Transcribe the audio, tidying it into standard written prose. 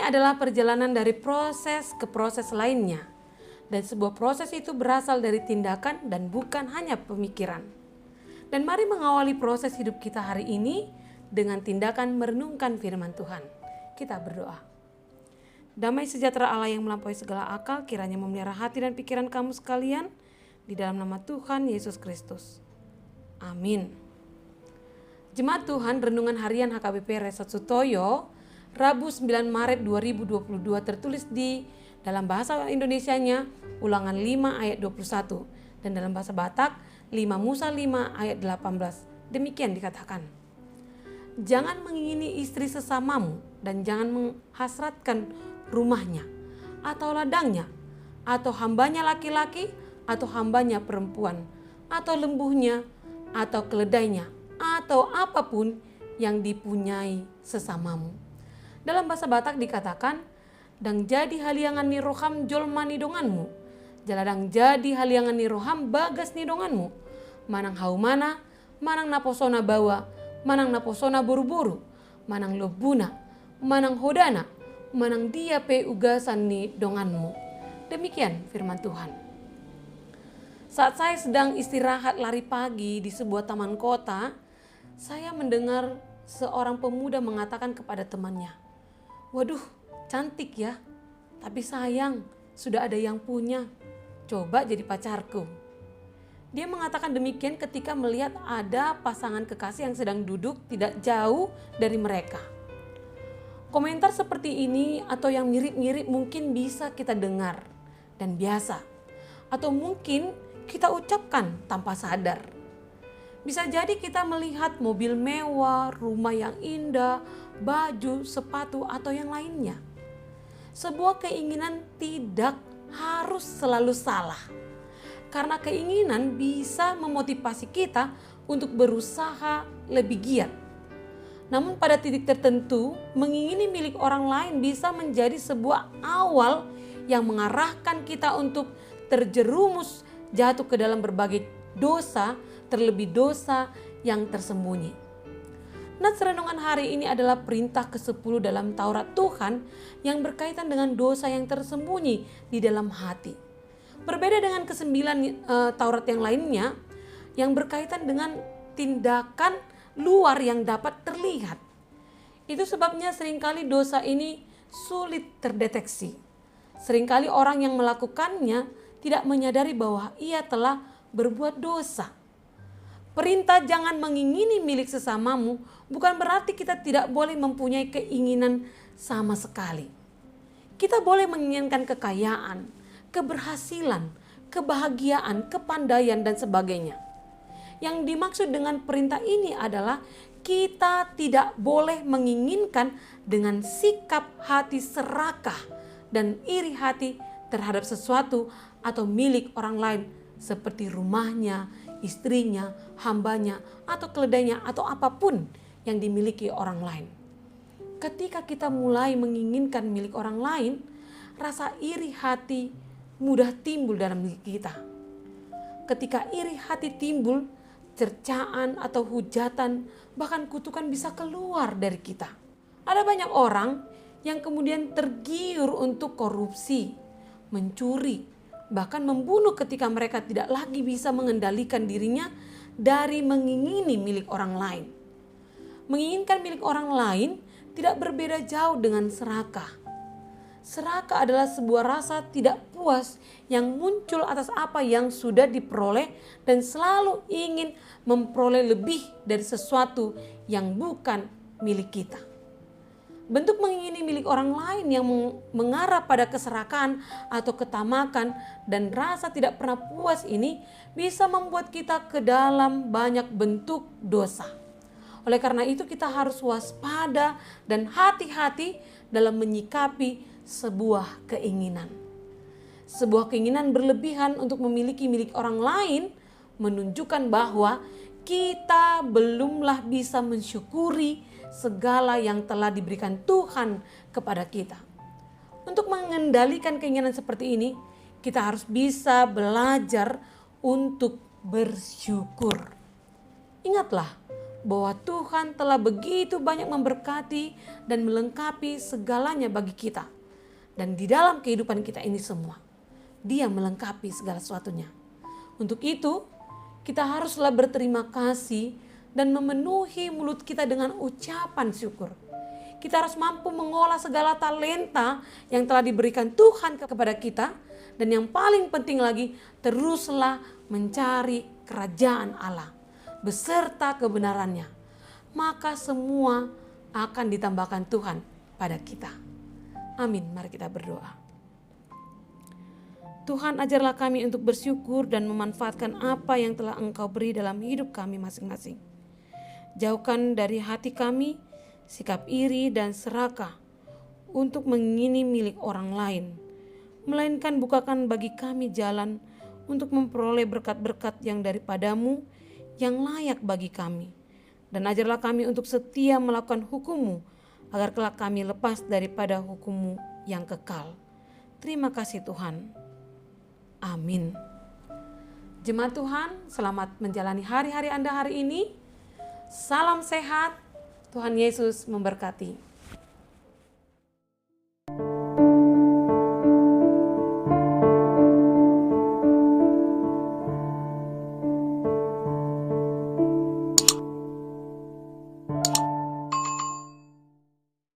adalah perjalanan dari proses ke proses lainnya. Dan sebuah proses itu berasal dari tindakan dan bukan hanya pemikiran. Dan mari mengawali proses hidup kita hari ini dengan tindakan merenungkan firman Tuhan. Kita berdoa. Damai sejahtera Allah yang melampaui segala akal kiranya memelihara hati dan pikiran kamu sekalian di dalam nama Tuhan Yesus Kristus. Amin. Jemaat Tuhan, renungan harian HKBP Resort Sutoyo, Rabu 9 Maret 2022 tertulis di dalam bahasa Indonesianya Ulangan 5 ayat 21 dan dalam bahasa Batak 5 Musa 5 ayat 18. Demikian dikatakan. Jangan mengingini istri sesamamu dan jangan menghasratkan rumahnya atau ladangnya atau hambanya laki-laki atau hambanya perempuan atau lembunya atau keledainya atau apapun yang dipunyai sesamamu. Dalam bahasa Batak dikatakan, dang jadi haliangan ni roham jolma ni donganmu, jaladang jadi haliangan ni roham bagas ni donganmu, manang haumana, manang naposona bawa, manang naposona buru-buru, manang lobuna, manang hodana, manang dia pe ugasan ni donganmu. Demikian firman Tuhan. Saat saya sedang istirahat lari pagi di sebuah taman kota, saya mendengar seorang pemuda mengatakan kepada temannya, "Waduh, cantik ya, tapi sayang sudah ada yang punya, coba jadi pacarku." Dia mengatakan demikian ketika melihat ada pasangan kekasih yang sedang duduk tidak jauh dari mereka. Komentar seperti ini atau yang mirip-mirip mungkin bisa kita dengar dan biasa, atau mungkin kita ucapkan tanpa sadar. Bisa jadi kita melihat mobil mewah, rumah yang indah, baju, sepatu, atau yang lainnya. Sebuah keinginan tidak harus selalu salah. Karena keinginan bisa memotivasi kita untuk berusaha lebih giat. Namun pada titik tertentu, mengingini milik orang lain bisa menjadi sebuah awal yang mengarahkan kita untuk terjerumus jatuh ke dalam berbagai dosa, terlebih dosa yang tersembunyi. Nats renungan hari ini adalah perintah ke-10 dalam Taurat Tuhan yang berkaitan dengan dosa yang tersembunyi di dalam hati. Berbeda dengan ke-9 Taurat yang lainnya yang berkaitan dengan tindakan luar yang dapat terlihat. Itu sebabnya seringkali dosa ini sulit terdeteksi. Seringkali orang yang melakukannya tidak menyadari bahwa ia telah berbuat dosa. Perintah jangan mengingini milik sesamamu bukan berarti kita tidak boleh mempunyai keinginan sama sekali. Kita boleh menginginkan kekayaan, keberhasilan, kebahagiaan, kepandaian dan sebagainya. Yang dimaksud dengan perintah ini adalah kita tidak boleh menginginkan dengan sikap hati serakah dan iri hati terhadap sesuatu atau milik orang lain seperti rumahnya, istrinya, hambanya, atau keledainya, atau apapun yang dimiliki orang lain. Ketika kita mulai menginginkan milik orang lain, rasa iri hati mudah timbul dalam diri kita. Ketika iri hati timbul, cercaan atau hujatan, bahkan kutukan bisa keluar dari kita. Ada banyak orang yang kemudian tergiur untuk korupsi, mencuri, bahkan membunuh ketika mereka tidak lagi bisa mengendalikan dirinya dari mengingini milik orang lain. Menginginkan milik orang lain tidak berbeda jauh dengan serakah. Serakah adalah sebuah rasa tidak puas yang muncul atas apa yang sudah diperoleh dan selalu ingin memperoleh lebih dari sesuatu yang bukan milik kita. Bentuk mengingini milik orang lain yang mengarah pada keserakahan atau ketamakan dan rasa tidak pernah puas ini bisa membuat kita ke dalam banyak bentuk dosa. Oleh karena itu kita harus waspada dan hati-hati dalam menyikapi sebuah keinginan. Sebuah keinginan berlebihan untuk memiliki milik orang lain menunjukkan bahwa kita belumlah bisa mensyukuri segala yang telah diberikan Tuhan kepada kita. Untuk mengendalikan keinginan seperti ini, kita harus bisa belajar untuk bersyukur. Ingatlah bahwa Tuhan telah begitu banyak memberkati dan melengkapi segalanya bagi kita. Dan di dalam kehidupan kita ini semua, Dia melengkapi segala sesuatunya. Untuk itu, kita haruslah berterima kasih dan memenuhi mulut kita dengan ucapan syukur. Kita harus mampu mengolah segala talenta yang telah diberikan Tuhan kepada kita. Dan yang paling penting lagi, teruslah mencari kerajaan Allah beserta kebenarannya. Maka semua akan ditambahkan Tuhan pada kita. Amin. Mari kita berdoa. Tuhan, ajarlah kami untuk bersyukur dan memanfaatkan apa yang telah Engkau beri dalam hidup kami masing-masing. Jauhkan dari hati kami sikap iri dan serakah untuk mengingini milik orang lain, melainkan bukakan bagi kami jalan untuk memperoleh berkat-berkat yang daripadamu yang layak bagi kami. Dan ajarlah kami untuk setia melakukan hukum-Mu, agar kelak kami lepas daripada hukum-Mu yang kekal. Terima kasih Tuhan. Amin. Jemaat Tuhan, selamat menjalani hari-hari Anda hari ini. Salam sehat, Tuhan Yesus memberkati.